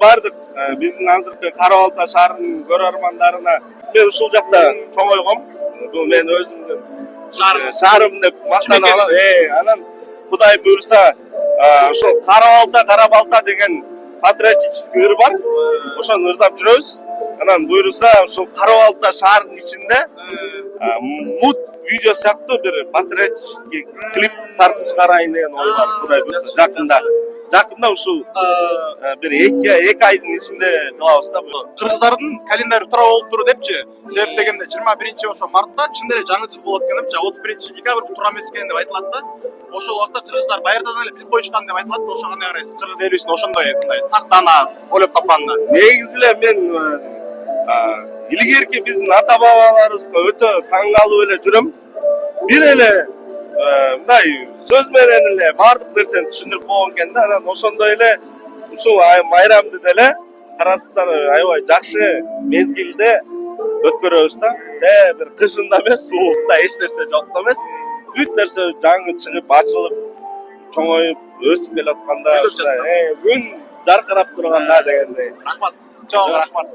бардык биздин азыркы Кара Балта шаарынын көрөрмандарына мен ушул жакта чоңойгом. Бул мен өзүмдүн шаарым деп мактана алам. Анан Кудай буйруса ошол Кара Балта деген патриотический ыр бар. Ошону ырдап жүрөбүз. Анан буйруса ушул Кара Балта шаарынын ичинде мут видео сыяктуу бир патриотический клип тартып чыгарайын деген ой бар. Кудай буйруса жакында ушул бир 2 айдын ичинде кылабыз да. Кыргыздардын календарь тура болуп тур депчи. Себеп дегенде 21 ошо мартта чын эле жаңы жыл болот экен депчи. 31 декабрь тура эмес экен деп айтылат да. Ошол убакта кыргыздар байырдан эле билип коюшкан деп айтылат да. Ошого кандай карайсыз? Кыргыз эл үчүн ошондой мындай тактана ойлоп тапканда. Негизи эле мен илгерки биздин ата бабаларыбызга өтө таң калып эле жүрөм. Бир эле мындай сөз менен эле баардык нерсени түшүндүрүп койгон экен да. Анан ошондой эле ушул майрамды деле карасыздар аябай жакшы мезгилде өткөрөбүз да. Бир кышында эмес, суукта эч нерсе жокто эмес. Бүт нерсе жаңы чыгып, ачылып, чоңоюп, өсүп келатканда күн жаркырап турганда дегендей. Рахмат. Чоң рахмат.